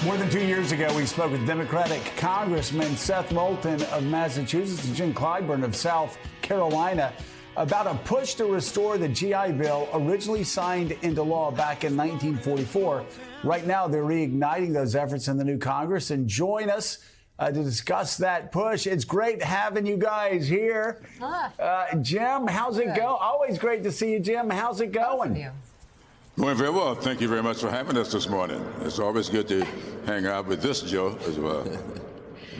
More than 2 years ago, we spoke with Democratic Congressman Seth Moulton of Massachusetts and Jim Clyburn of South Carolina about a push to restore the GI Bill originally signed into law back in 1944. Right now, they're reigniting those efforts in the new Congress. And join us to discuss that push. It's great having you guys here. Jim, how's it go? Always great to see you, Jim. How's it going? Going very well. Thank you very much for having us this morning. It's always good to hang out with this Joe as well.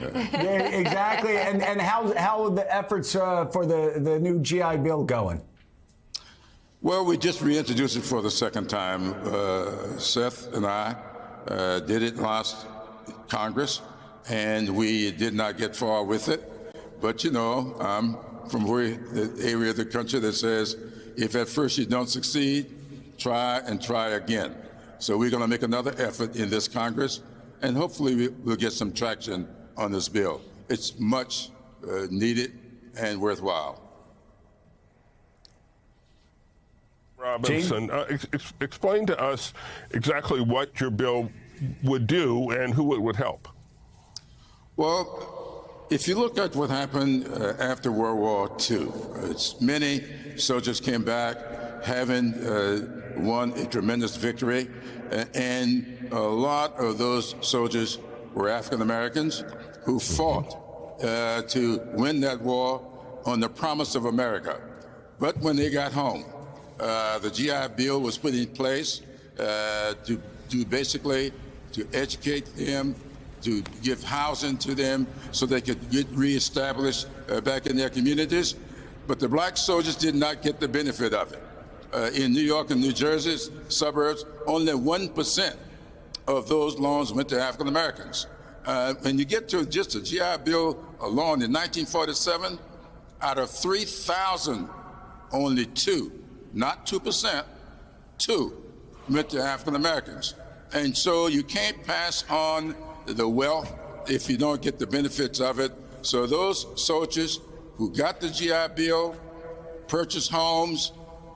Yeah, exactly. And how are the efforts for the new GI Bill going? Well, we just reintroduced it for the second time. Seth and I did it last Congress, and we did not get far with it. But, you know, I'm from the area of the country that says, if at first you don't succeed, try and try again. So we're going to make another effort in this Congress, and hopefully we'll get some traction on this bill. It's much needed and worthwhile. Robinson, explain to us exactly what your bill would do and who it would help. Well, if you look at what happened after World War II, many soldiers came back having won a tremendous victory, and a lot of those soldiers were African Americans who fought to win that war on the promise of America. But when they got home, the GI Bill was put in place to basically to educate them, to give housing to them so they could get reestablished back in their communities. But the black soldiers did not get the benefit of it. In New York and New Jersey's suburbs, only 1% of those loans went to African Americans. When you get to just the GI Bill alone in 1947, out of 3,000, only 2, not 2%, 2 went to African Americans. And so you can't pass on the wealth if you don't get the benefits of it. So those soldiers who got the GI Bill, purchased homes,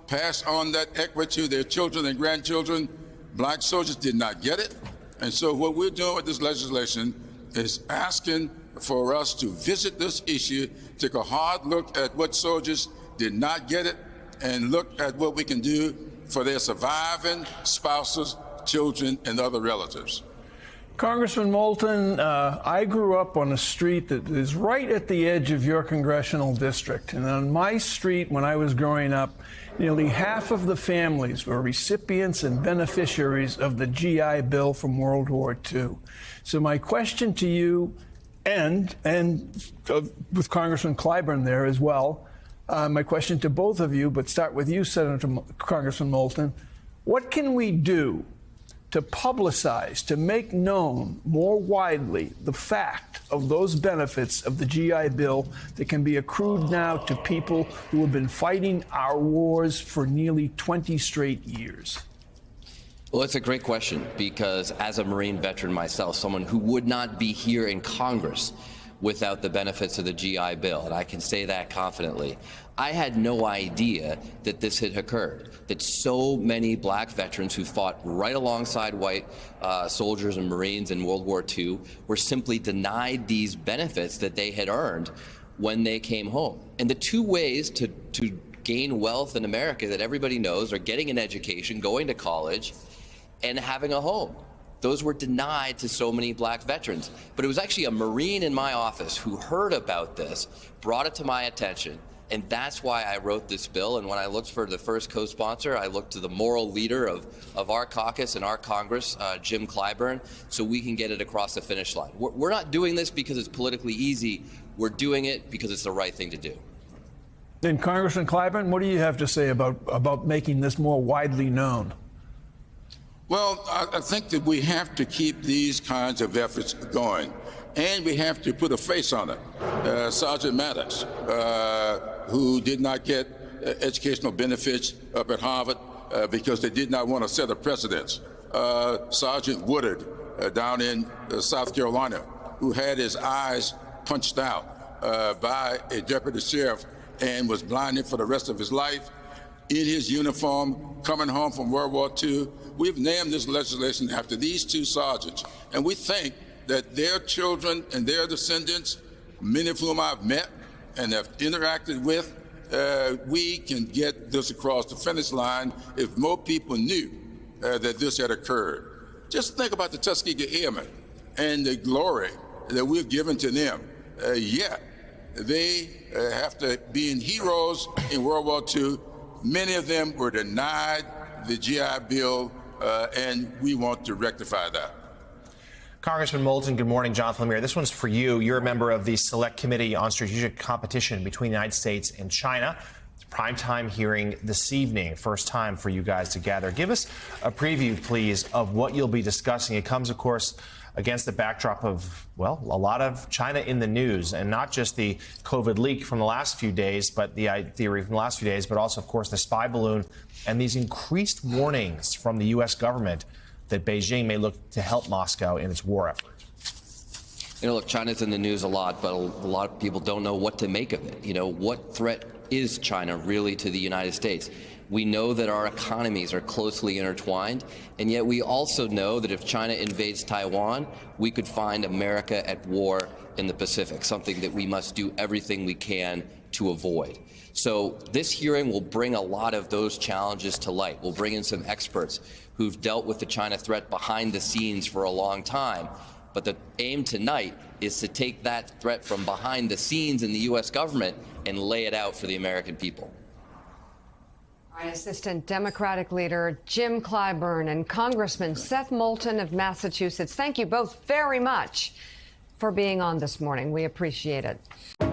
passed on that equity to their children and grandchildren, black soldiers did not get it. And so what we're doing with this legislation is asking for us to visit this issue, take a hard look at what soldiers did not get it, and look at what we can do for their surviving spouses, children, and other relatives. Congressman Moulton, I grew up on a street that is right at the edge of your congressional district. And on my street, when I was growing up, nearly half of the families were recipients and beneficiaries of the GI Bill from World War II. So my question to you, and with Congressman Clyburn there as well, my question to both of you, but start with you, Congressman Moulton, what can we do to publicize, to make known more widely the fact of those benefits of the GI Bill that can be accrued now to people who have been fighting our wars for nearly 20 straight years? Well, it's a great question, because as a Marine veteran myself, someone who would not be here in Congress without the benefits of the GI Bill, and I can say that confidently, I had no idea that this had occurred, that so many black veterans who fought right alongside white soldiers and Marines in World War II were simply denied these benefits that they had earned when they came home. And the two ways to gain wealth in America that everybody knows are getting an education, going to college, and having a home. Those were denied to so many black veterans. But it was actually a Marine in my office who heard about this, brought it to my attention, and that's why I wrote this bill. And when I looked for the first co-sponsor, I looked to the moral leader of our caucus and our Congress, Jim Clyburn, so we can get it across the finish line. We're not doing this because it's politically easy. We're doing it because it's the right thing to do. Then, Congressman Clyburn, what do you have to say about making this more widely known? Well, I think that we have to keep these kinds of efforts going, and we have to put a face on it. Sergeant Maddox, who did not get educational benefits up at Harvard because they did not want to set a precedent. Sergeant Woodard down in South Carolina, who had his eyes punched out by a deputy sheriff and was blinded for the rest of his life. in his uniform coming home from World War II. We've named this legislation after these two sergeants, and we think that their children and their descendants, many of whom I've met and have interacted with, we can get this across the finish line if more people knew that this had occurred. Just think about the Tuskegee Airmen and the glory that we've given to them. Yet they, after being heroes in World War II, many of them were denied the GI Bill, and we want to rectify that. Congressman Moulton, good morning. Jonathan Lemire. This one's for you. You're a member of the Select Committee on Strategic Competition between the United States and China. It's a primetime hearing this evening. First time for you guys to gather. Give us a preview, please, of what you'll be discussing. It comes, of course, against the backdrop of, well, a lot of China in the news, and not just the COVID leak from the last few days, but the theory from the last few days, but also, of course, the spy balloon and these increased warnings from the U.S. government that Beijing may look to help Moscow in its war effort. You know, look, China's in the news a lot, but a lot of people don't know what to make of it. You know, what threat is China really to the United States? We know that our economies are closely intertwined, and yet we also know that if China invades Taiwan, we could find America at war in the Pacific, something that we must do everything we can to avoid. So this hearing will bring a lot of those challenges to light. We'll bring in some experts who've dealt with the China threat behind the scenes for a long time. But the aim tonight is to take that threat from behind the scenes in the U.S. government and lay it out for the American people. Assistant Democratic Leader Jim Clyburn and Congressman Seth Moulton of Massachusetts, thank you both very much for being on this morning. We appreciate it.